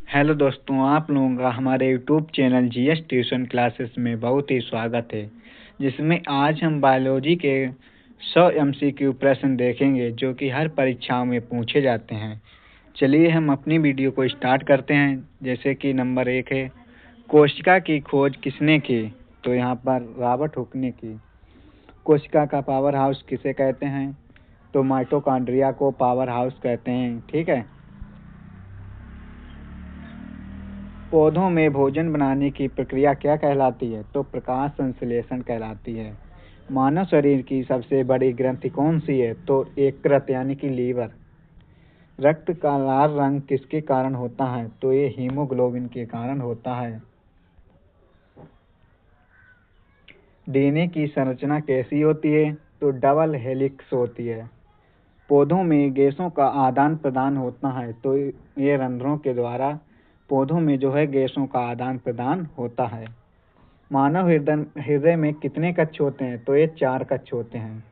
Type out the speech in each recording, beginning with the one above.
Hello दोस्तों, आप लोगों का हमारे YouTube channel GS tuition classes में बहुत ही स्वागत है, जिसमें आज हम बायोलॉजी के 100 एमसीक्यू प्रश्न देखेंगे जो कि हर परीक्षाओं में पूछे जाते हैं। चलिए हम अपनी वीडियो को स्टार्ट करते हैं। जैसे कि नंबर 1 है, कोशिका की खोज किसने की? तो यहाँ पर रॉबर्ट हुक ने की। कोशिका का पावर हाउस किसे कहते हैं? तो माइटोकॉन्ड्रिया को पावर हाउस कहते हैं। ठीक है। पौधों में भोजन बनाने की प्रक्रिया क्या कहलाती है? तो प्रकाश संश्लेषण कहलाती है। मानव शरीर की सबसे बड़ी ग्रंथि कौन सी है? तो यकृत यानी कि लीवर। रक्त का लाल रंग किसके कारण होता है? तो ये हीमोग्लोबिन के कारण होता है। डीएनए की संरचना कैसी होती है? तो डबल हेलिक्स होती है। पौधों में गैसों का आदान प्रदान होता है, तो ये रंध्रों के द्वारा पौधों में जो है गैसों का आदान प्रदान होता है। मानव हृदय में कितने कक्ष होते हैं? तो ये 4 कक्ष होते हैं।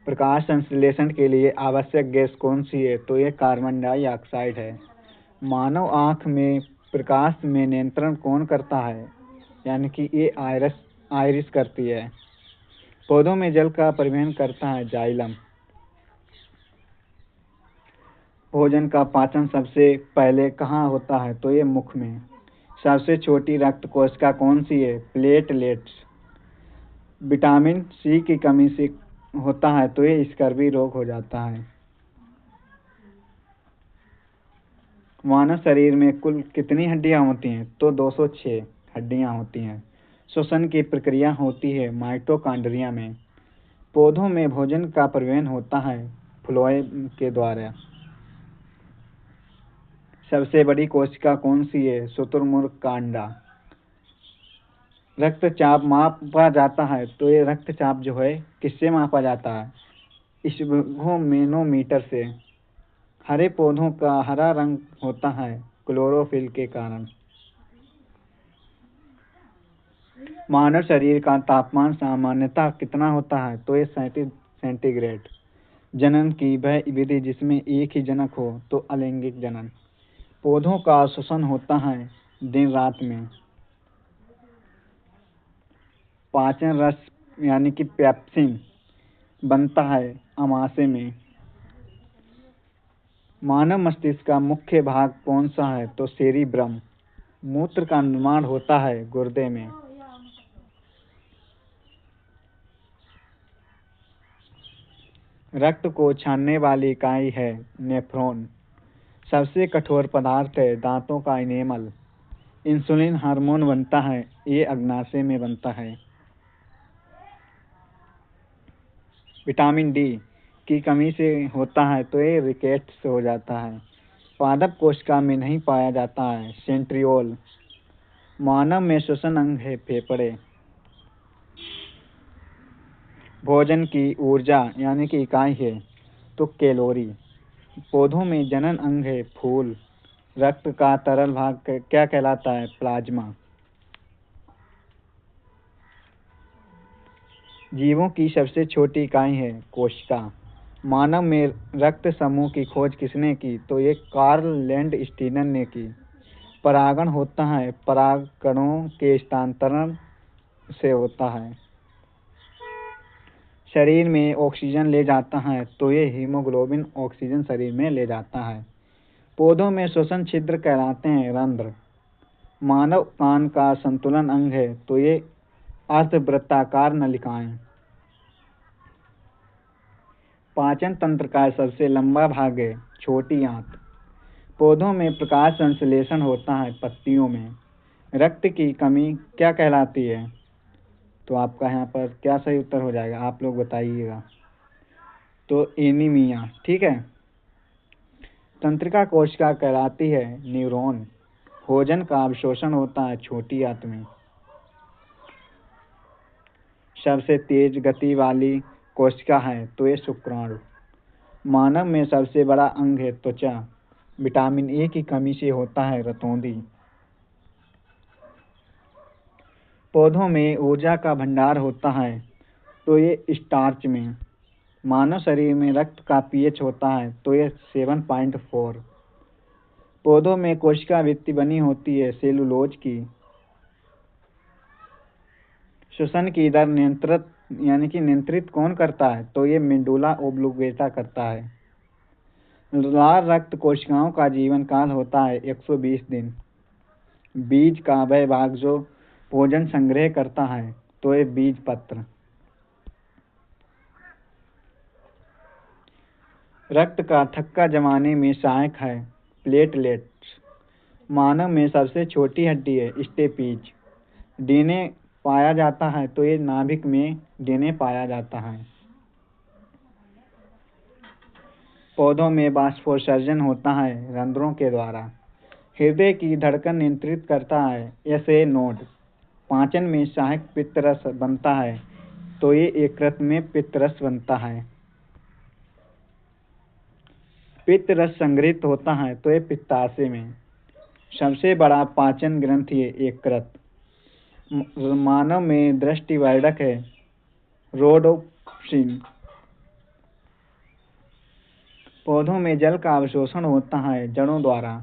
प्रकाश संश्लेषण के लिए आवश्यक गैस कौन सी है? तो ये कार्बन डाइऑक्साइड है। मानव आँख में प्रकाश में नियंत्रण कौन करता है? यानी कि ये आयरिस करती है। पौधों में जल का परिवहन करता है जाइलम। भोजन का पाचन सबसे पहले कहाँ होता है? तो ये मुख में। सबसे छोटी रक्त कोशिका कौन सी है? प्लेटलेट्स। विटामिन सी की कमी से होता है तो ये स्कर्वी रोग हो जाता है। मानव शरीर में कुल कितनी हड्डियां होती हैं? तो 206 हड्डियां होती हैं। श्वसन की प्रक्रिया होती है माइटोकॉन्ड्रिया में। पौधों में भोजन का परिवहन होता है फ्लोएम के द्वारा। सबसे बड़ी कोशिका कौन सी है? शुतुरमुर्ग कांडा। रक्तचाप मापा जाता है तो ये रक्तचाप जो है किससे मापा जाता है? स्फिग्मोमीटर से। हरे पौधों का हरा रंग होता है क्लोरोफिल के कारण। मानव शरीर का तापमान सामान्यतः कितना होता है? तो ये 37 सेंटीग्रेड। जनन की वह विधि जिसमें एक ही जनक हो तो अलैंगिक जनन। पौधों का श्वसन होता है दिन रात में। पाचन रस यानी कि पेप्सिन बनता है अमाशय में। मानव मस्तिष्क का मुख्य भाग कौन सा है? तो सेरिब्रम। मूत्र का निर्माण होता है गुर्दे में। रक्त को छानने वाली इकाई है नेफ्रॉन। सबसे कठोर पदार्थ है दांतों का इनेमल। इंसुलिन हार्मोन बनता है, ये अग्नाशय में बनता है। विटामिन डी की कमी से होता है तो ये रिकेट्स हो जाता है। पादप कोशिका में नहीं पाया जाता है सेंट्रियोल। मानव में श्वसन अंग है फेफड़े। भोजन की ऊर्जा यानी कि इकाई है तो कैलोरी। पौधों में जनन अंग है फूल। रक्त का तरल भाग क्या कहलाता है? प्लाज्मा। जीवों की सबसे छोटी इकाई है कोशिका। मानव में रक्त समूह की खोज किसने की? तो ये कार्ल लैंडस्टीनर ने की। परागण होता है परागकणों के स्थानांतरण से होता है। शरीर में ऑक्सीजन ले जाता है तो ये हीमोग्लोबिन ऑक्सीजन शरीर में ले जाता है। पौधों में श्वसन छिद्र कहलाते हैं रंध्र। मानव कान का संतुलन अंग है तो ये अर्धवृत्ताकार नलिकाएं। पाचन तंत्र का सबसे लंबा भाग है छोटी आंत। पौधों में प्रकाश संश्लेषण होता है पत्तियों में। रक्त की कमी क्या कहलाती है? तो आपका यहाँ पर क्या सही उत्तर हो जाएगा? आप लोग बताइएगा। तो एनीमिया। ठीक है। तंत्रिका कोशिका कहलाती है न्यूरॉन। भोजन का अवशोषण होता है छोटी आंत में। सबसे तेज गति वाली कोशिका है तो ये शुक्राणु। मानव में सबसे बड़ा अंग है त्वचा। विटामिन ए की कमी से होता है रतौंधी। पौधों में ऊर्जा का भंडार होता है तो ये स्टार्च में। मानव शरीर में रक्त का पीएच होता है तो ये 7.4। पौधों में कोशिका भित्ति बनी होती है सेलुलोज की। श्वसन की दर नियंत्रित कौन करता है? तो ये मेडुला ओब्लिंगेटा करता है। लाल रक्त कोशिकाओं का जीवन काल होता है 120 दिन। बीज का वह भाग जो भोजन संग्रह करता है तो ये बीज पत्र। रक्त का थक्का जमाने में सहायक है प्लेटलेट्स। मानव में सबसे छोटी हड्डी है स्टेपीज। डीएनए पाया जाता है तो ये नाभिक में डीएनए पाया जाता है। पौधों में वाष्पोत्सर्जन होता है रंध्रों के द्वारा। हृदय की धड़कन नियंत्रित करता है एसए नोड। पाचन में सहायक पित्तरस बनता है तो ये यकृत में पित्तरस बनता है। पित्त रस संग्रहित होता है तो ये पित्ताशय में। सबसे बड़ा पाचन ग्रंथि है यकृत। मानव में दृष्टिवर्धक है रोडोप्सिन। पौधों में जल का अवशोषण होता है जड़ों द्वारा।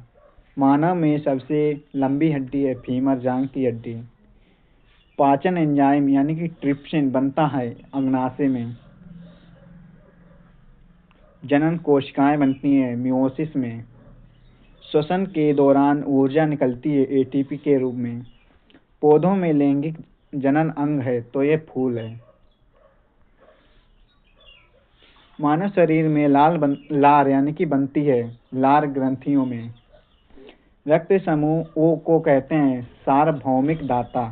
मानव में सबसे लंबी हड्डी है फीमर, जांघ की हड्डी। पाचन एंजाइम ट्रिप्सिन बनता है अग्नाशय में। जनन कोशिकाएं बनती हैं मियोसिस में। श्वसन के दौरान ऊर्जा निकलती है एटीपी के रूप में। पौधों में लैंगिक जनन अंग है तो ये फूल है। मानव शरीर में लार बनती है लार ग्रंथियों में। रक्त समूह ओ को कहते हैं सार्वभौमिक दाता।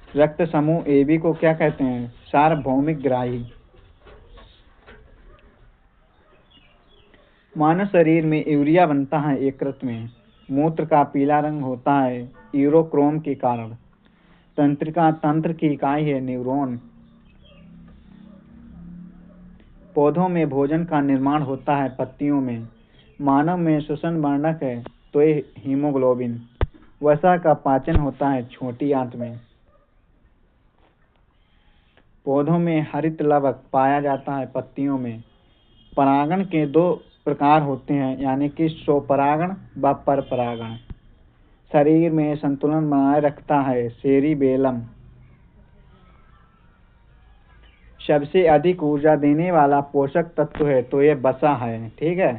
रक्त समूह एबी को क्या कहते हैं? सार्वभौमिक ग्राही। मानव शरीर में यूरिया बनता है यकृत में। मूत्र का पीला रंग होता है यूरोक्रोम के कारण। तंत्रिका तंत्र की इकाई है न्यूरॉन। पौधों में भोजन का निर्माण होता है पत्तियों में। मानव में श्वसन वर्णक है तो ये हीमोग्लोबिन। वसा का पाचन होता है छोटी आंत में। पौधों में हरित लवक पाया जाता है पत्तियों में। परागण के 2 प्रकार होते हैं स्वपरागण व परपरागण। शरीर में संतुलन बनाए रखता है सेरिबेलम। सबसे अधिक ऊर्जा देने वाला पोषक तत्व है तो ये वसा है। ठीक है।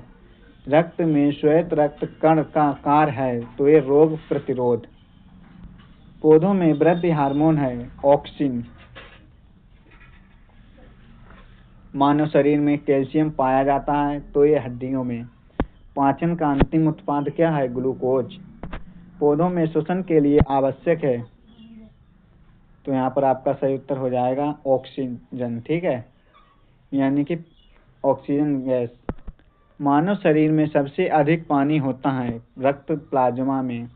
रक्त में श्वेत रक्त कण का कार्य है तो ये रोग प्रतिरोध। पौधों में वृद्धि हार्मोन है ऑक्सिन। मानव शरीर में कैल्शियम पाया जाता है तो ये हड्डियों में। पाचन का अंतिम उत्पाद क्या है? ग्लूकोज। पौधों में श्वसन के लिए आवश्यक है तो यहाँ पर आपका सही उत्तर हो जाएगा ऑक्सीजन। ठीक है, ऑक्सीजन गैस। मानव शरीर में सबसे अधिक पानी होता है रक्त प्लाज्मा में।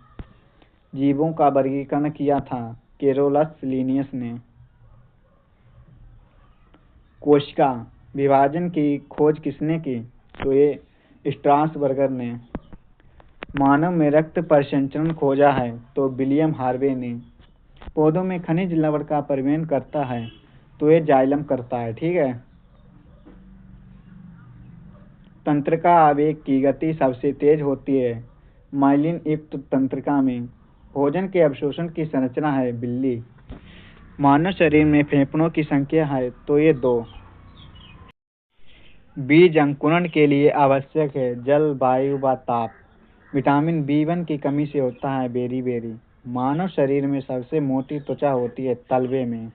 जीवों का वर्गीकरण किया था कैरोलस लिनियस ने। कोशिका विभाजन की खोज किसने की? तो ये स्ट्रासबर्गर ने। मानव में रक्त परिसंचरण खोजा है तो विलियम हार्वे ने। पौधों में खनिज लवण का परिवहन करता है तो ये जाइलम करता है। ठीक है। तंत्रिका आवेग की गति सबसे तेज होती है माइलिन युक्त तंत्रिका में। भोजन के अवशोषण की संरचना है बिल्ली। मानव शरीर में फेफड़ों की संख्या है तो ये 2। बीज अंकुरण के लिए आवश्यक है जल, वायु व ताप। विटामिन B1 की कमी से होता है बेरी। मानव शरीर में सबसे मोटी त्वचा होती है तलवे में।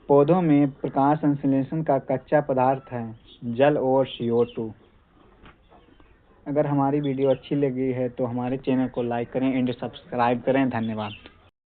पौधों में प्रकाश संश्लेषण का कच्चा पदार्थ है जल और CO2। अगर हमारी वीडियो अच्छी लगी है तो हमारे चैनल को लाइक करें एंड सब्सक्राइब करें। धन्यवाद।